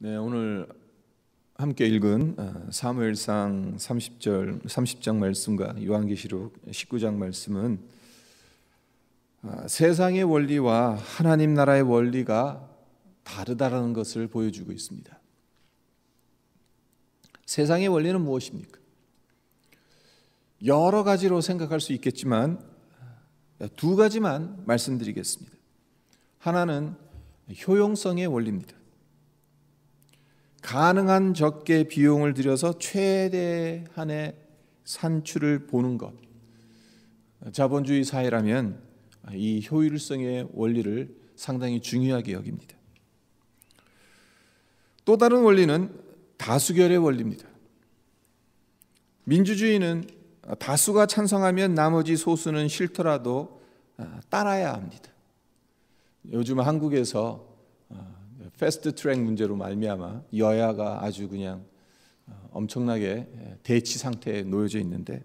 네, 오늘 함께 읽은 사무엘상 30장 말씀과 요한계시록 19장 말씀은 세상의 원리와 하나님 나라의 원리가 다르다는 것을 보여주고 있습니다. 세상의 원리는 무엇입니까? 여러 가지로 생각할 수 있겠지만 두 가지만 말씀드리겠습니다. 하나는 효용성의 원리입니다. 가능한 적게 비용을 들여서 최대한의 산출을 보는 것. 자본주의 사회라면 이 효율성의 원리를 상당히 중요하게 여깁니다. 또 다른 원리는 다수결의 원리입니다. 민주주의는 다수가 찬성하면 나머지 소수는 싫더라도 따라야 합니다. 요즘 한국에서 패스트 트랙 문제로 말미암아 여야가 아주 그냥 엄청나게 대치 상태에 놓여져 있는데,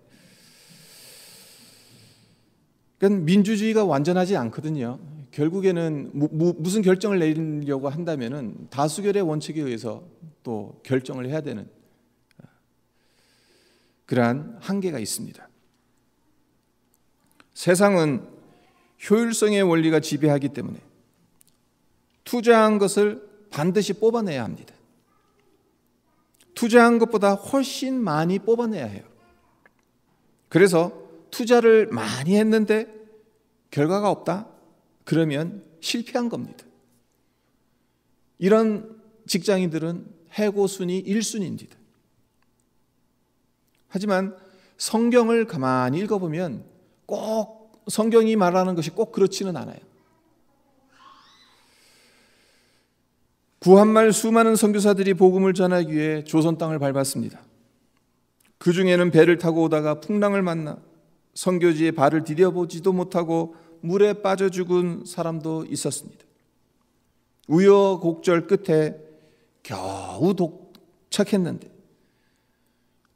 그러니까 민주주의가 완전하지 않거든요. 결국에는 무슨 결정을 내리려고 한다면은 다수결의 원칙에 의해서 또 결정을 해야 되는 그러한 한계가 있습니다. 세상은 효율성의 원리가 지배하기 때문에 투자한 것을 반드시 뽑아내야 합니다. 투자한 것보다 훨씬 많이 뽑아내야 해요. 그래서 투자를 많이 했는데 결과가 없다? 그러면 실패한 겁니다. 이런 직장인들은 해고순위 1순위입니다. 하지만 성경을 가만히 읽어보면 꼭 성경이 말하는 것이 꼭 그렇지는 않아요. 구한말 수많은 선교사들이 복음을 전하기 위해 조선 땅을 밟았습니다. 그 중에는 배를 타고 오다가 풍랑을 만나 선교지에 발을 디뎌보지도 못하고 물에 빠져 죽은 사람도 있었습니다. 우여곡절 끝에 겨우 도착했는데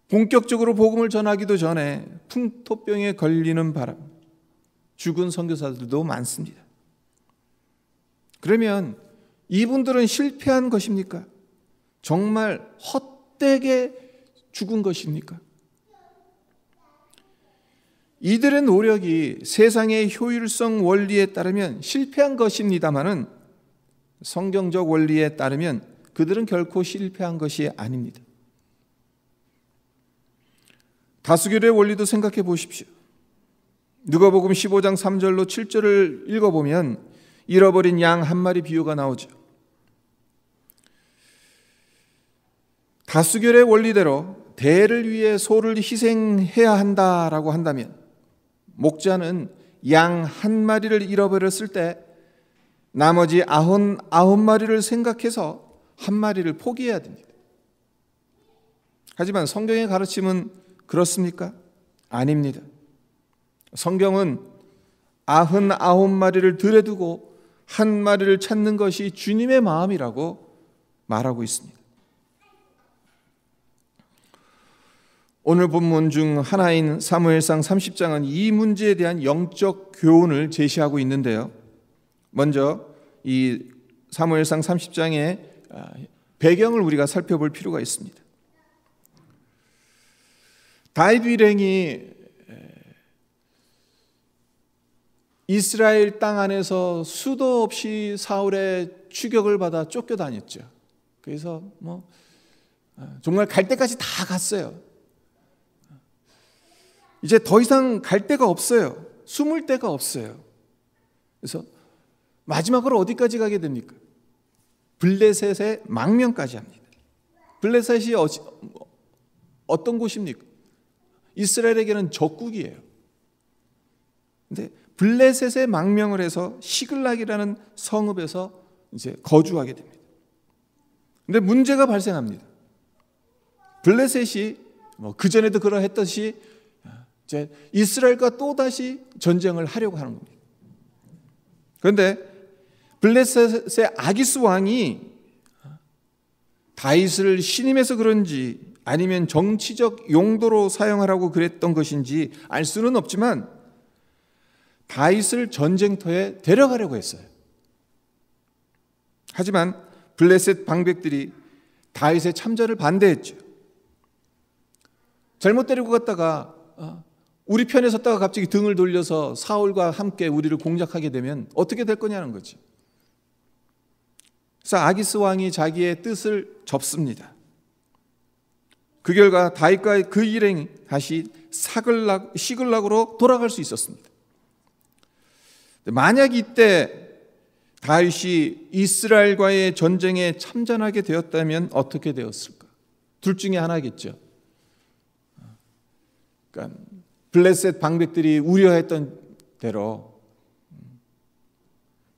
본격적으로 복음을 전하기도 전에 풍토병에 걸리는 바람 죽은 선교사들도 많습니다. 그러면 이분들은 실패한 것입니까? 정말 헛되게 죽은 것입니까? 이들의 노력이 세상의 효율성 원리에 따르면 실패한 것입니다마는 성경적 원리에 따르면 그들은 결코 실패한 것이 아닙니다. 다수결의 원리도 생각해 보십시오. 누가복음 15장 3절로 7절을 읽어보면 잃어버린 양 한 마리 비유가 나오죠. 다수결의 원리대로 대를 위해 소를 희생해야 한다라고 한다면 목자는 양 한 마리를 잃어버렸을 때 나머지 99마리를 생각해서 한 마리를 포기해야 됩니다. 하지만 성경의 가르침은 그렇습니까? 아닙니다. 성경은 99마리를 들에 두고 한 마리를 찾는 것이 주님의 마음이라고 말하고 있습니다. 오늘 본문 중 하나인 사무엘상 30장은 이 문제에 대한 영적 교훈을 제시하고 있는데요. 먼저 이 사무엘상 30장의 배경을 우리가 살펴볼 필요가 있습니다. 다윗 일행이 이스라엘 땅 안에서 수도 없이 사울의 추격을 받아 쫓겨다녔죠. 그래서 정말 갈 데까지 다 갔어요. 이제 더 이상 갈 데가 없어요. 숨을 데가 없어요. 그래서 마지막으로 어디까지 가게 됩니까? 블레셋의 망명까지 합니다. 블레셋이 어떤 곳입니까? 이스라엘에게는 적국이에요. 근데 블레셋의 망명을 해서 시글락이라는 성읍에서 이제 거주하게 됩니다. 근데 문제가 발생합니다. 블레셋이 그전에도 그러했듯이 이제 이스라엘과 또다시 전쟁을 하려고 하는 겁니다. 그런데 블레셋의 아기스 왕이 다윗을 신임해서 그런지 아니면 정치적 용도로 사용하라고 그랬던 것인지 알 수는 없지만 다윗을 전쟁터에 데려가려고 했어요. 하지만 블레셋 방백들이 다윗의 참전을 반대했죠. 잘못 데리고 갔다가 우리 편에 섰다가 갑자기 등을 돌려서 사울과 함께 우리를 공략하게 되면 어떻게 될 거냐는 거지. 그래서 아기스 왕이 자기의 뜻을 접습니다. 그 결과 다윗과 그 일행이 다시 시글락으로 돌아갈 수 있었습니다. 만약 이때 다윗이 이스라엘과의 전쟁에 참전하게 되었다면 어떻게 되었을까? 둘 중에 하나겠죠. 그러니까 블레셋 방백들이 우려했던 대로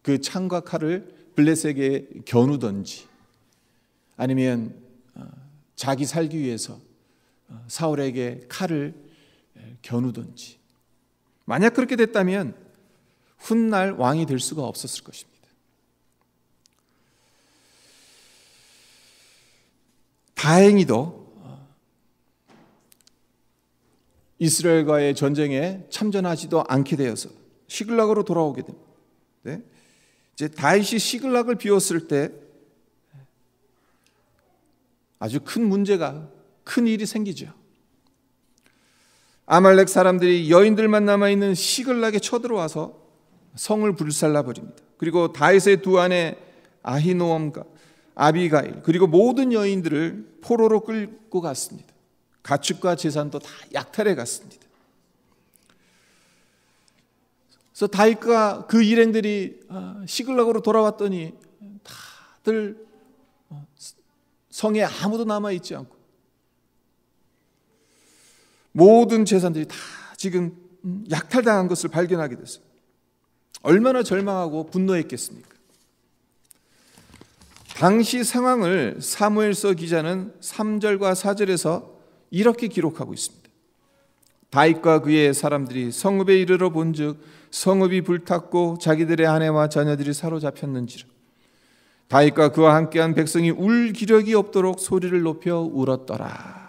그 창과 칼을 블레셋에게 겨누든지, 아니면 자기 살기 위해서 사울에게 칼을 겨누든지, 만약 그렇게 됐다면 훗날 왕이 될 수가 없었을 것입니다. 다행히도 이스라엘과의 전쟁에 참전하지도 않게 되어서 시글락으로 돌아오게 됩니다. 네? 이제 다윗이 시글락을 비웠을 때 아주 큰 일이 생기죠. 아말렉 사람들이 여인들만 남아있는 시글락에 쳐들어와서 성을 불살라 버립니다. 그리고 다윗의 두 아내 아히노암과 아비가일, 그리고 모든 여인들을 포로로 끌고 갔습니다. 가축과 재산도 다 약탈해 갔습니다. 그래서 다윗과 그 일행들이 시글락으로 돌아왔더니 다들 성에 아무도 남아있지 않고 모든 재산들이 다 지금 약탈당한 것을 발견하게 됐어요. 얼마나 절망하고 분노했겠습니까? 당시 상황을 사무엘서 기자는 3절과 4절에서 이렇게 기록하고 있습니다. 다윗과 그의 사람들이 성읍에 이르러 본즉 성읍이 불탔고 자기들의 아내와 자녀들이 사로잡혔는지라. 다윗과 그와 함께한 백성이 울 기력이 없도록 소리를 높여 울었더라.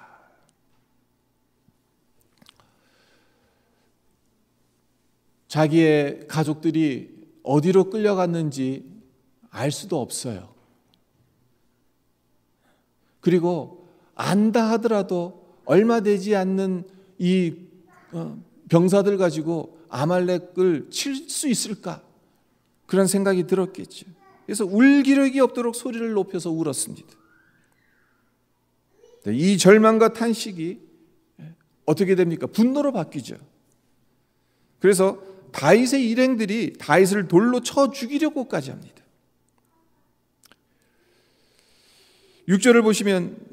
자기의 가족들이 어디로 끌려갔는지 알 수도 없어요. 그리고 안다 하더라도 얼마 되지 않는 이 병사들 가지고 아말렉을 칠 수 있을까? 그런 생각이 들었겠죠. 그래서 울 기력이 없도록 소리를 높여서 울었습니다. 이 절망과 탄식이 어떻게 됩니까? 분노로 바뀌죠. 그래서 다윗의 일행들이 다윗을 돌로 쳐 죽이려고까지 합니다. 6절을 보시면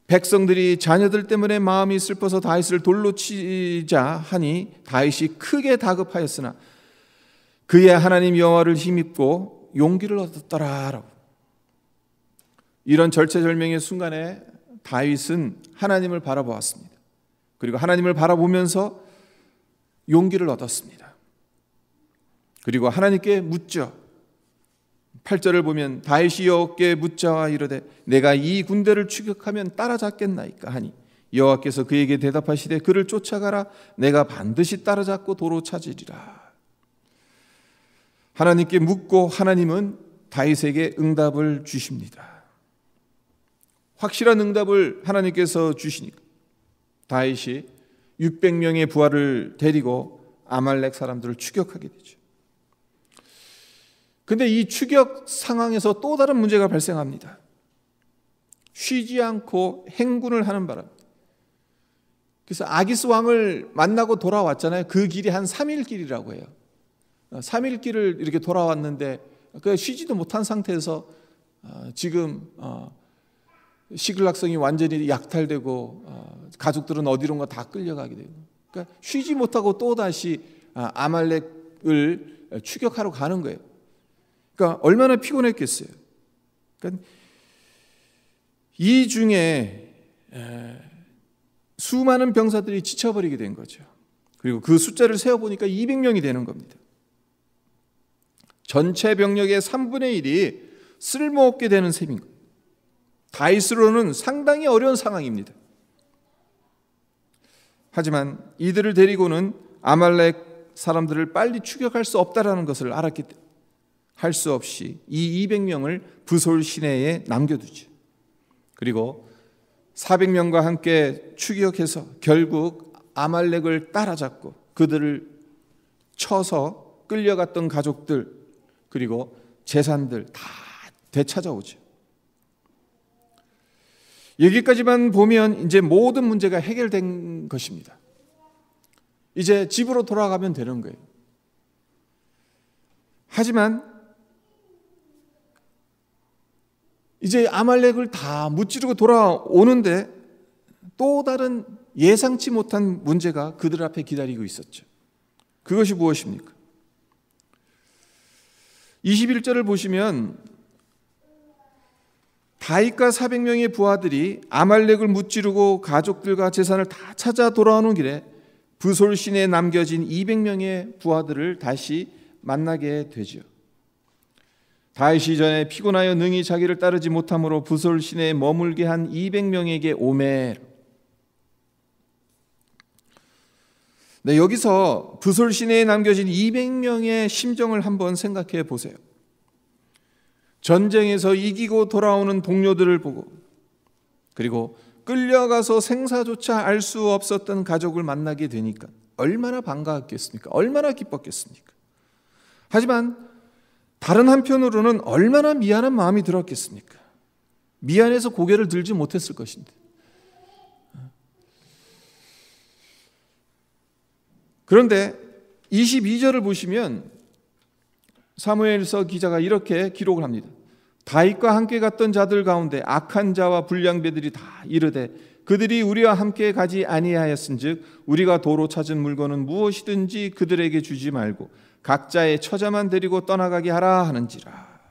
백성들이 자녀들 때문에 마음이 슬퍼서 다윗을 돌로 치자 하니 다윗이 크게 다급하였으나 그의 하나님 여호와를 힘입고 용기를 얻었더라라고. 이런 절체절명의 순간에 다윗은 하나님을 바라보았습니다. 그리고 하나님을 바라보면서 용기를 얻었습니다. 그리고 하나님께 묻죠. 8절을 보면 다윗이 여호와께 묻자와 이르되 내가 이 군대를 추격하면 따라잡겠나이까 하니 여호와께서 그에게 대답하시되 그를 쫓아가라. 내가 반드시 따라잡고 도로 찾으리라. 하나님께 묻고 하나님은 다윗에게 응답을 주십니다. 확실한 응답을 하나님께서 주시니까 다윗이 600명의 부하를 데리고 아말렉 사람들을 추격하게 되죠. 근데 이 추격 상황에서 또 다른 문제가 발생합니다. 쉬지 않고 행군을 하는 바람. 그래서 아기스 왕을 만나고 돌아왔잖아요. 그 길이 한 3일 길이라고 해요. 3일 길을 이렇게 돌아왔는데 쉬지도 못한 상태에서 지금 시글락성이 완전히 약탈되고 가족들은 어디론가 다 끌려가게 되고, 그러니까 쉬지 못하고 또 다시 아말렉을 추격하러 가는 거예요. 그러니까 얼마나 피곤했겠어요. 그러니까 이 중에 수많은 병사들이 지쳐버리게 된 거죠. 그리고 그 숫자를 세어보니까 200명이 되는 겁니다. 전체 병력의 3분의 1이 쓸모없게 되는 셈인 거예요. 다윗으로는 상당히 어려운 상황입니다. 하지만 이들을 데리고는 아말렉 사람들을 빨리 추격할 수 없다라는 것을 알았기 때문에 할 수 없이 이 200명을 브솔 시내에 남겨두죠. 그리고 400명과 함께 추격해서 결국 아말렉을 따라잡고 그들을 쳐서 끌려갔던 가족들 그리고 재산들 다 되찾아오죠. 여기까지만 보면 이제 모든 문제가 해결된 것입니다. 이제 집으로 돌아가면 되는 거예요. 하지만 이제 아말렉을 다 무찌르고 돌아오는데 또 다른 예상치 못한 문제가 그들 앞에 기다리고 있었죠. 그것이 무엇입니까? 21절을 보시면 다윗과 400명의 부하들이 아말렉을 무찌르고 가족들과 재산을 다 찾아 돌아오는 길에 부솔 시내에 남겨진 200명의 부하들을 다시 만나게 되죠. 다윗이 전에 피곤하여 능히 자기를 따르지 못함으로 부솔 시내에 머물게 한 200명에게 오매. 네, 여기서 부솔 시내에 남겨진 200명의 심정을 한번 생각해 보세요. 전쟁에서 이기고 돌아오는 동료들을 보고 그리고 끌려가서 생사조차 알 수 없었던 가족을 만나게 되니까 얼마나 반가웠겠습니까? 얼마나 기뻤겠습니까? 하지만 다른 한편으로는 얼마나 미안한 마음이 들었겠습니까? 미안해서 고개를 들지 못했을 것인데. 그런데 22절을 보시면 사무엘서 기자가 이렇게 기록을 합니다. 다윗과 함께 갔던 자들 가운데 악한 자와 불량배들이 다 이르되 그들이 우리와 함께 가지 아니하였은즉 우리가 도로 찾은 물건은 무엇이든지 그들에게 주지 말고 각자의 처자만 데리고 떠나가게 하라 하는지라.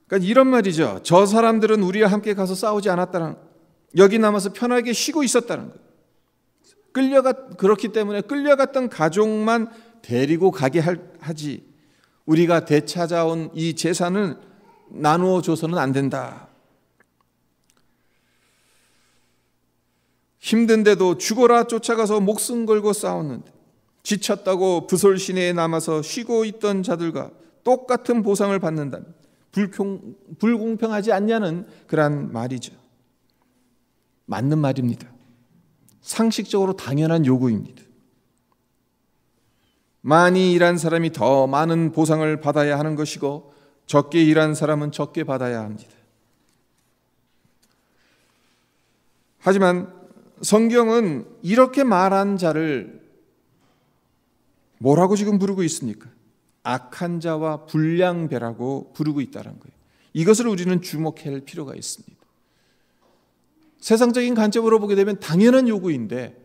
그러니까 이런 말이죠. 저 사람들은 우리와 함께 가서 싸우지 않았다는, 여기 남아서 편하게 쉬고 있었다는 거예요. 그렇기 때문에 끌려갔던 가족만 데리고 가게 하지 우리가 되찾아온 이 재산을 나누어 줘서는 안 된다. 힘든데도 죽어라 쫓아가서 목숨 걸고 싸웠는데 지쳤다고 부솔 시내에 남아서 쉬고 있던 자들과 똑같은 보상을 받는다면 불공평하지 않냐는 그런 말이죠. 맞는 말입니다. 상식적으로 당연한 요구입니다. 많이 일한 사람이 더 많은 보상을 받아야 하는 것이고 적게 일한 사람은 적게 받아야 합니다. 하지만 성경은 이렇게 말한 자를 뭐라고 지금 부르고 있습니까? 악한 자와 불량배라고 부르고 있다는 거예요. 이것을 우리는 주목할 필요가 있습니다. 세상적인 관점으로 보게 되면 당연한 요구인데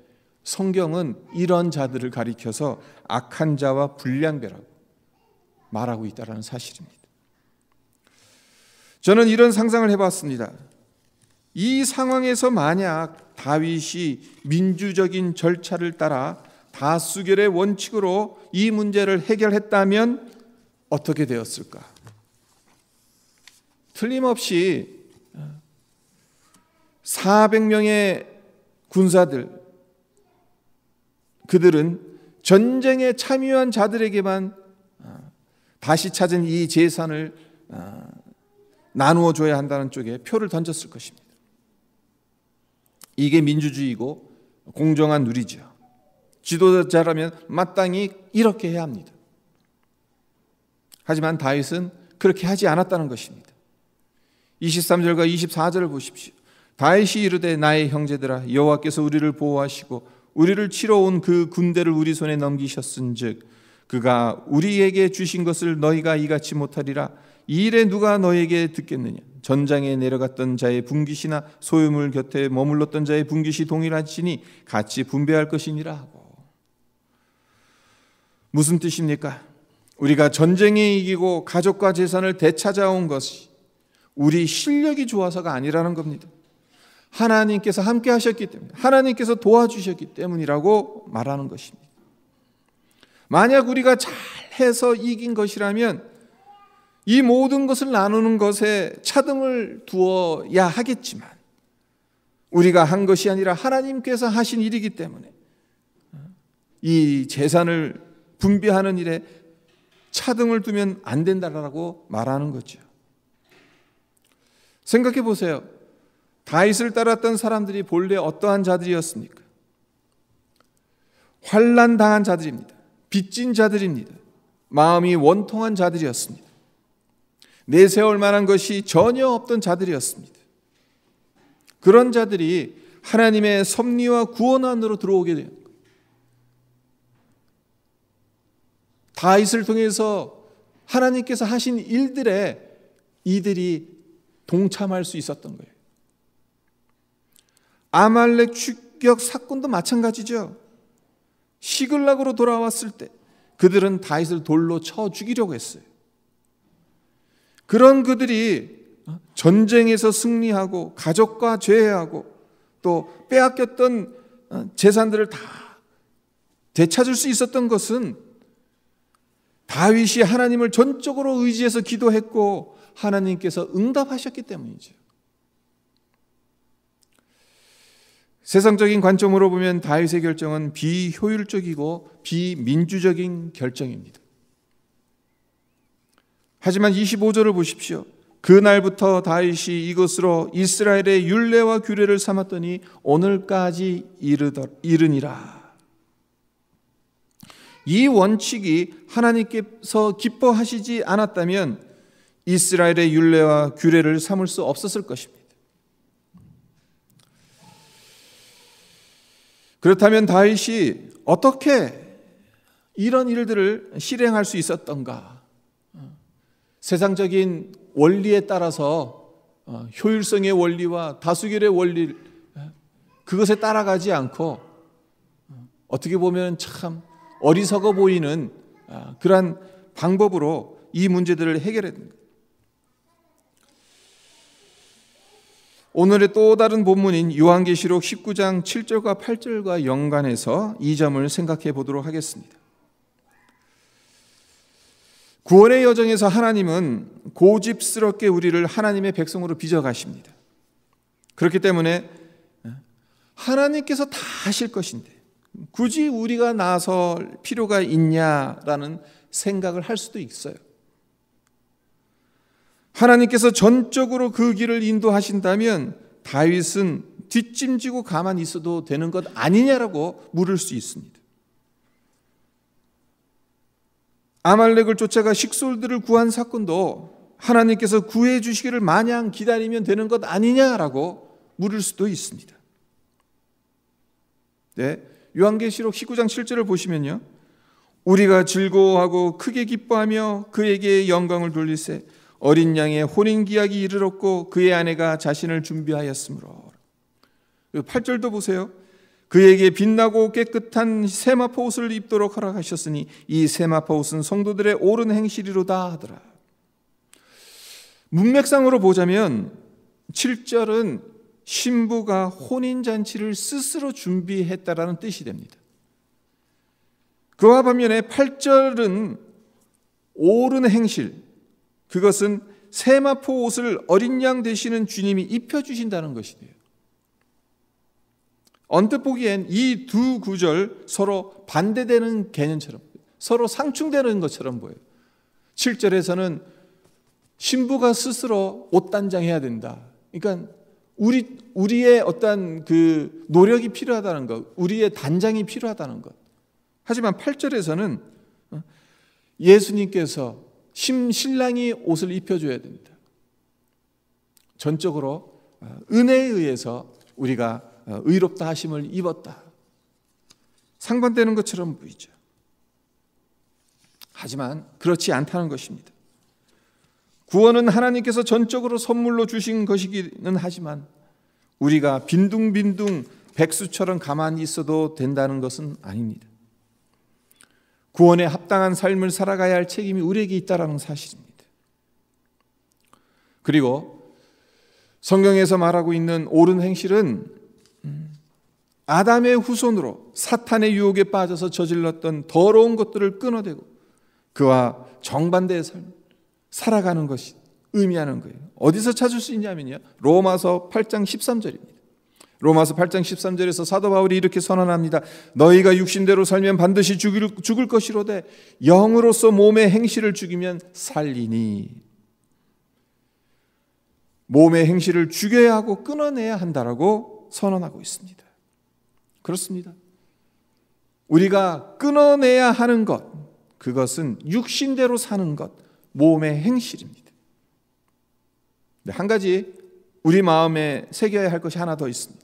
성경은 이런 자들을 가리켜서 악한 자와 불량배라고 말하고 있다는 사실입니다. 저는 이런 상상을 해봤습니다. 이 상황에서 만약 다윗이 민주적인 절차를 따라 다수결의 원칙으로 이 문제를 해결했다면 어떻게 되었을까? 틀림없이 400명의 군사들, 그들은 전쟁에 참여한 자들에게만 다시 찾은 이 재산을 나누어 줘야 한다는 쪽에 표를 던졌을 것입니다. 이게 민주주의고 공정한 누리죠. 지도자라면 마땅히 이렇게 해야 합니다. 하지만 다윗은 그렇게 하지 않았다는 것입니다. 23절과 24절을 보십시오. 다윗이 이르되 나의 형제들아 여호와께서 우리를 보호하시고 우리를 치러 온 그 군대를 우리 손에 넘기셨은즉 그가 우리에게 주신 것을 너희가 이같이 못하리라. 이 일에 누가 너에게 듣겠느냐? 전장에 내려갔던 자의 분깃이나 소유물 곁에 머물렀던 자의 분깃이 동일하시니 같이 분배할 것이니라 하고. 무슨 뜻입니까? 우리가 전쟁에 이기고 가족과 재산을 되찾아온 것이 우리 실력이 좋아서가 아니라는 겁니다. 하나님께서 함께 하셨기 때문에, 하나님께서 도와주셨기 때문이라고 말하는 것입니다. 만약 우리가 잘해서 이긴 것이라면 이 모든 것을 나누는 것에 차등을 두어야 하겠지만 우리가 한 것이 아니라 하나님께서 하신 일이기 때문에 이 재산을 분배하는 일에 차등을 두면 안 된다라고 말하는 거죠. 생각해 보세요. 다윗을 따랐던 사람들이 본래 어떠한 자들이었습니까? 환난 당한 자들입니다. 빚진 자들입니다. 마음이 원통한 자들이었습니다. 내세울 만한 것이 전혀 없던 자들이었습니다. 그런 자들이 하나님의 섭리와 구원 안으로 들어오게 돼요. 다윗을 통해서 하나님께서 하신 일들에 이들이 동참할 수 있었던 거예요. 아말렉 추격 사건도 마찬가지죠. 시글락으로 돌아왔을 때 그들은 다윗을 돌로 쳐 죽이려고 했어요. 그런 그들이 전쟁에서 승리하고 가족과 죄해하고 또 빼앗겼던 재산들을 다 되찾을 수 있었던 것은 다윗이 하나님을 전적으로 의지해서 기도했고 하나님께서 응답하셨기 때문이죠. 세상적인 관점으로 보면 다윗의 결정은 비효율적이고 비민주적인 결정입니다. 하지만 25절을 보십시오. 그날부터 다윗이 이것으로 이스라엘의 율례와 규례를 삼았더니 오늘까지 이르니라. 이 원칙이 하나님께서 기뻐하시지 않았다면 이스라엘의 율례와 규례를 삼을 수 없었을 것입니다. 그렇다면 다윗이 어떻게 이런 일들을 실행할 수 있었던가? 세상적인 원리에 따라서 효율성의 원리와 다수결의 원리 그것에 따라가지 않고 어떻게 보면 참 어리석어 보이는 그러한 방법으로 이 문제들을 해결했습니다. 오늘의 또 다른 본문인 요한계시록 19장 7절과 8절과 연관해서 이 점을 생각해 보도록 하겠습니다. 구원의 여정에서 하나님은 고집스럽게 우리를 하나님의 백성으로 빚어가십니다. 그렇기 때문에 하나님께서 다 하실 것인데 굳이 우리가 나설 필요가 있냐라는 생각을 할 수도 있어요. 하나님께서 전적으로 그 길을 인도하신다면 다윗은 뒷짐지고 가만히 있어도 되는 것 아니냐라고 물을 수 있습니다. 아말렉을 쫓아가 식솔들을 구한 사건도 하나님께서 구해 주시기를 마냥 기다리면 되는 것 아니냐라고 물을 수도 있습니다. 네, 요한계시록 19장 7절을 보시면요. 우리가 즐거워하고 크게 기뻐하며 그에게 영광을 돌리세 어린 양의 혼인기약이 이르렀고 그의 아내가 자신을 준비하였으므로. 8절도 보세요. 그에게 빛나고 깨끗한 세마포 옷을 입도록 허락하셨으니 이 세마포 옷은 성도들의 옳은 행실이로다 하더라. 문맥상으로 보자면 7절은 신부가 혼인잔치를 스스로 준비했다라는 뜻이 됩니다. 그와 반면에 8절은 옳은 행실, 그것은 세마포 옷을 어린 양 되시는 주님이 입혀주신다는 것이 돼요. 언뜻 보기엔 이 두 구절 서로 반대되는 개념처럼, 서로 상충되는 것처럼 보여요. 7절에서는 신부가 스스로 옷 단장해야 된다. 그러니까 우리의 어떤 그 노력이 필요하다는 것, 우리의 단장이 필요하다는 것. 하지만 8절에서는 예수님께서 신랑이 옷을 입혀줘야 됩니다. 전적으로 은혜에 의해서 우리가 의롭다 하심을 입었다. 상반되는 것처럼 보이죠. 하지만 그렇지 않다는 것입니다. 구원은 하나님께서 전적으로 선물로 주신 것이기는 하지만 우리가 빈둥빈둥 백수처럼 가만히 있어도 된다는 것은 아닙니다. 구원에 합당한 삶을 살아가야 할 책임이 우리에게 있다는 사실입니다. 그리고 성경에서 말하고 있는 옳은 행실은 아담의 후손으로 사탄의 유혹에 빠져서 저질렀던 더러운 것들을 끊어내고 그와 정반대의 삶을 살아가는 것이 의미하는 거예요. 어디서 찾을 수 있냐면요, 로마서 8장 13절입니다. 로마서 8장 13절에서 사도 바울이 이렇게 선언합니다. 너희가 육신대로 살면 반드시 죽을 것이로되 영으로서 몸의 행실을 죽이면 살리니. 몸의 행실을 죽여야 하고 끊어내야 한다라고 선언하고 있습니다. 그렇습니다. 우리가 끊어내야 하는 것, 그것은 육신대로 사는 것, 몸의 행실입니다. 한 가지 우리 마음에 새겨야 할 것이 하나 더 있습니다.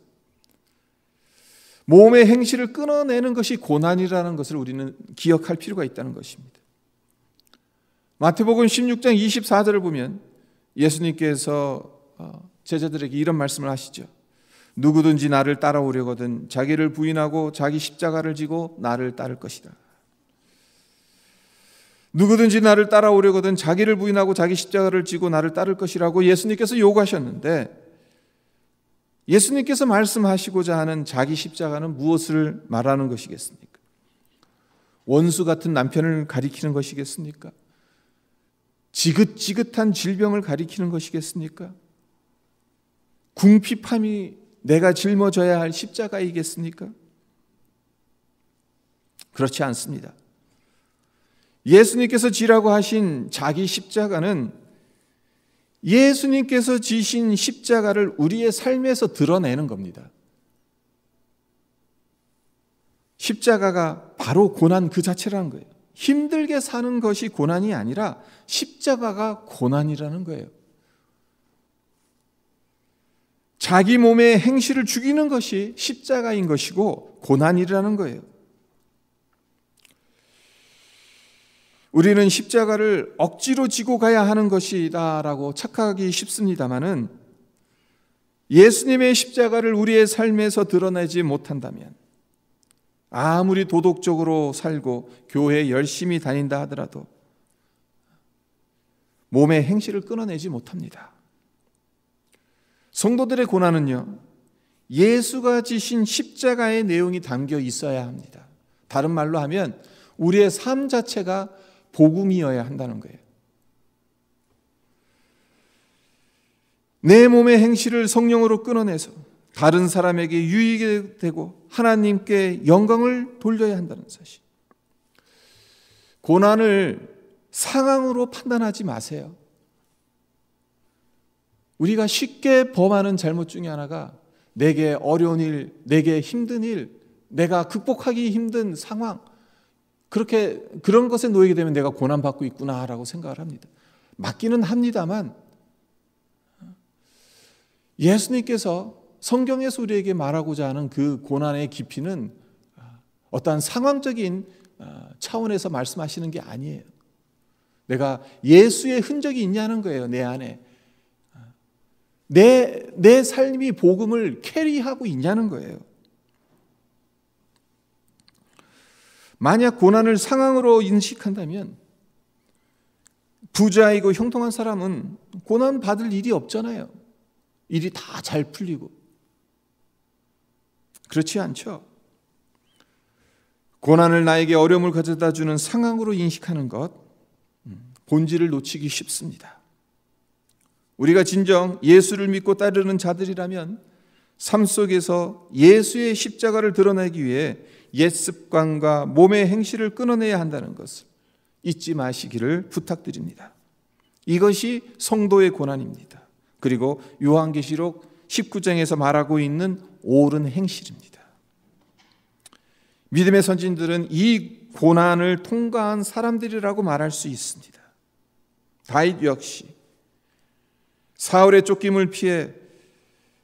몸의 행실을 끊어내는 것이 고난이라는 것을 우리는 기억할 필요가 있다는 것입니다. 마태복음 16장 24절을 보면 예수님께서 제자들에게 이런 말씀을 하시죠. 누구든지 나를 따라오려거든 자기를 부인하고 자기 십자가를 지고 나를 따를 것이다. 누구든지 나를 따라오려거든 자기를 부인하고 자기 십자가를 지고 나를 따를 것이라고 예수님께서 요구하셨는데, 예수님께서 말씀하시고자 하는 자기 십자가는 무엇을 말하는 것이겠습니까? 원수 같은 남편을 가리키는 것이겠습니까? 지긋지긋한 질병을 가리키는 것이겠습니까? 궁핍함이 내가 짊어져야 할 십자가이겠습니까? 그렇지 않습니다. 예수님께서 지라고 하신 자기 십자가는 예수님께서 지신 십자가를 우리의 삶에서 드러내는 겁니다. 십자가가 바로 고난 그 자체라는 거예요. 힘들게 사는 것이 고난이 아니라 십자가가 고난이라는 거예요. 자기 몸의 행실을 죽이는 것이 십자가인 것이고 고난이라는 거예요. 우리는 십자가를 억지로 지고 가야 하는 것이다라고 착각하기 쉽습니다만은, 예수님의 십자가를 우리의 삶에서 드러내지 못한다면, 아무리 도덕적으로 살고 교회에 열심히 다닌다 하더라도 몸의 행실을 끊어내지 못합니다. 성도들의 고난은요, 예수가 지신 십자가의 내용이 담겨 있어야 합니다. 다른 말로 하면 우리의 삶 자체가 복음이어야 한다는 거예요. 내 몸의 행실을 성령으로 끊어내서 다른 사람에게 유익이 되고 하나님께 영광을 돌려야 한다는 사실. 고난을 상황으로 판단하지 마세요. 우리가 쉽게 범하는 잘못 중에 하나가 내게 어려운 일, 내게 힘든 일, 내가 극복하기 힘든 상황, 그런 것에 놓이게 되면 내가 고난받고 있구나라고 생각을 합니다. 맞기는 합니다만, 예수님께서 성경에서 우리에게 말하고자 하는 그 고난의 깊이는 어떠한 상황적인 차원에서 말씀하시는 게 아니에요. 내가 예수의 흔적이 있냐는 거예요, 내 안에. 내 삶이 복음을 캐리하고 있냐는 거예요. 만약 고난을 상황으로 인식한다면 부자이고 형통한 사람은 고난 받을 일이 없잖아요. 일이 다 잘 풀리고. 그렇지 않죠. 고난을 나에게 어려움을 가져다 주는 상황으로 인식하는 것, 본질을 놓치기 쉽습니다. 우리가 진정 예수를 믿고 따르는 자들이라면 삶 속에서 예수의 십자가를 드러내기 위해 옛 습관과 몸의 행실을 끊어내야 한다는 것을 잊지 마시기를 부탁드립니다. 이것이 성도의 고난입니다. 그리고 요한계시록 19장에서 말하고 있는 옳은 행실입니다. 믿음의 선진들은 이 고난을 통과한 사람들이라고 말할 수 있습니다. 다윗 역시 사울의 쫓김을 피해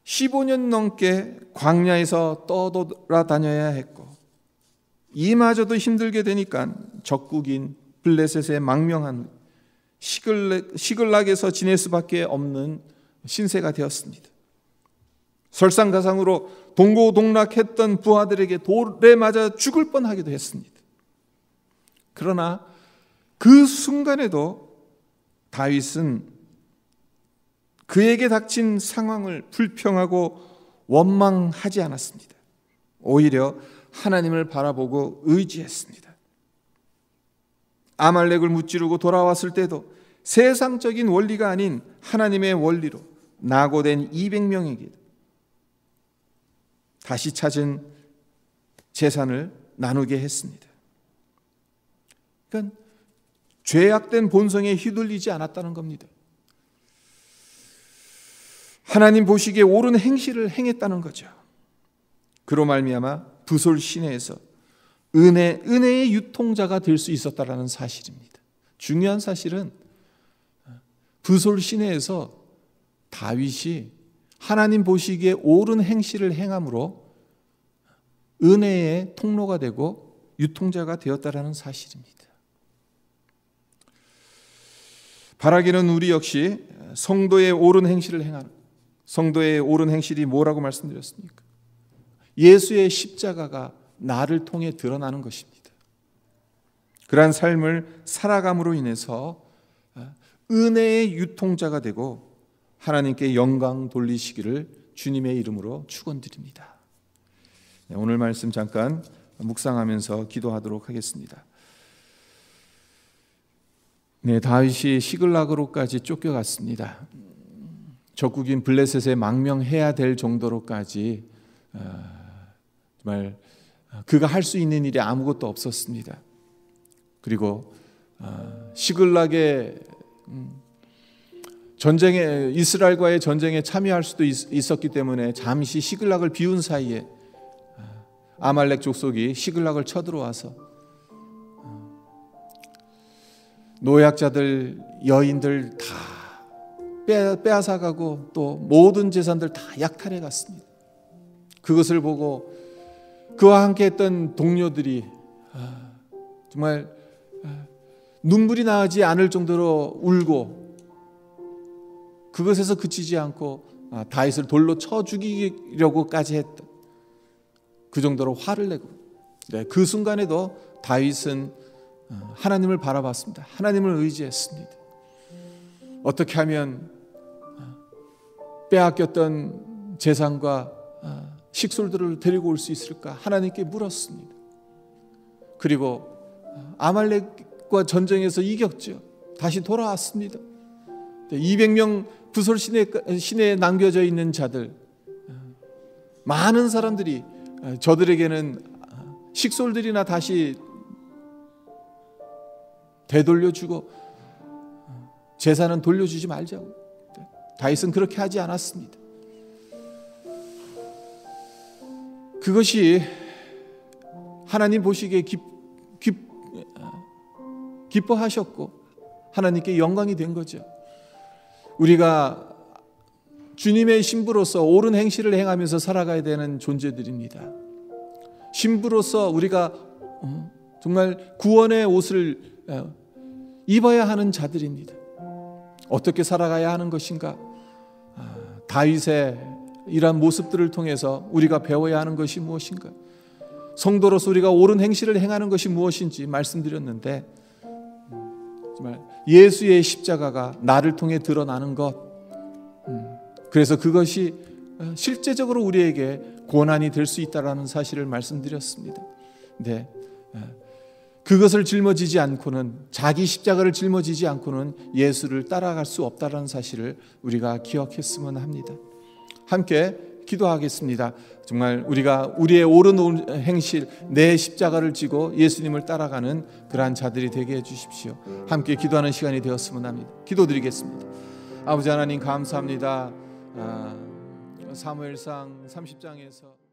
15년 넘게 광야에서 떠돌아다녀야 했고, 이마저도 힘들게 되니까 적국인 블레셋에 망명한 시글락에서 지낼 수밖에 없는 신세가 되었습니다. 설상가상으로 동고동락했던 부하들에게 돌에 맞아 죽을 뻔하기도 했습니다. 그러나 그 순간에도 다윗은 그에게 닥친 상황을 불평하고 원망하지 않았습니다. 오히려 하나님을 바라보고 의지했습니다. 아말렉을 무찌르고 돌아왔을 때도 세상적인 원리가 아닌 하나님의 원리로 낙오된 200명에게 다시 찾은 재산을 나누게 했습니다. 그러니까 죄악된 본성에 휘둘리지 않았다는 겁니다. 하나님 보시기에 옳은 행실을 행했다는 거죠. 그로 말미암아 부솔 시내에서 은혜의 유통자가 될 수 있었다라는 사실입니다. 중요한 사실은 부솔 시내에서 다윗이 하나님 보시기에 옳은 행실을 행함으로 은혜의 통로가 되고 유통자가 되었다라는 사실입니다. 바라기는 우리 역시 성도의 옳은 행실을 행하는, 성도의 옳은 행실이 뭐라고 말씀드렸습니까? 예수의 십자가가 나를 통해 드러나는 것입니다. 그러한 삶을 살아감으로 인해서 은혜의 유통자가 되고 하나님께 영광 돌리시기를 주님의 이름으로 축원드립니다. 오늘 말씀 잠깐 묵상하면서 기도하도록 하겠습니다. 네, 다윗이 시글락으로까지 쫓겨갔습니다. 적국인 블레셋에 망명해야 될 정도로까지 정말 그가 할 수 있는 일이 아무것도 없었습니다. 그리고 시글락의 전쟁에, 이스라엘과의 전쟁에 참여할 수도 있었기 때문에 잠시 시글락을 비운 사이에 아말렉 족속이 시글락을 쳐들어와서 노약자들, 여인들 다 빼앗아가고 또 모든 재산들 다 약탈해 갔습니다. 그것을 보고 그와 함께 했던 동료들이 정말 눈물이 나지 않을 정도로 울고 그것에서 그치지 않고 다윗을 돌로 쳐 죽이려고까지 했던 그 정도로 화를 내고, 네, 그 순간에도 다윗은 하나님을 바라봤습니다. 하나님을 의지했습니다. 어떻게 하면 빼앗겼던 재산과 식솔들을 데리고 올 수 있을까? 하나님께 물었습니다. 그리고 아말렉과 전쟁에서 이겼죠. 다시 돌아왔습니다. 200명 부솔 시내에 남겨져 있는 자들, 많은 사람들이 저들에게는 식솔들이나 다시 되돌려주고 재산은 돌려주지 말자고. 다윗은 그렇게 하지 않았습니다. 그것이 하나님 보시기에 기뻐하셨고 하나님께 영광이 된 거죠. 우리가 주님의 신부로서 옳은 행실을 행하면서 살아가야 되는 존재들입니다. 신부로서 우리가 정말 구원의 옷을 입어야 하는 자들입니다. 어떻게 살아가야 하는 것인가? 다윗의 이러한 모습들을 통해서 우리가 배워야 하는 것이 무엇인가? 성도로서 우리가 옳은 행실을 행하는 것이 무엇인지 말씀드렸는데, 정말 예수의 십자가가 나를 통해 드러나는 것, 그래서 그것이 실제적으로 우리에게 고난이 될 수 있다는 사실을 말씀드렸습니다. 네, 그것을 짊어지지 않고는, 자기 십자가를 짊어지지 않고는 예수를 따라갈 수 없다는 사실을 우리가 기억했으면 합니다. 함께 기도하겠습니다. 정말 우리가 우리의 옳은 행실, 내 십자가를 지고 예수님을 따라가는 그러한 자들이 되게 해주십시오. 함께 기도하는 시간이 되었으면 합니다. 기도드리겠습니다. 아버지 하나님 감사합니다. 사무엘상 30장에서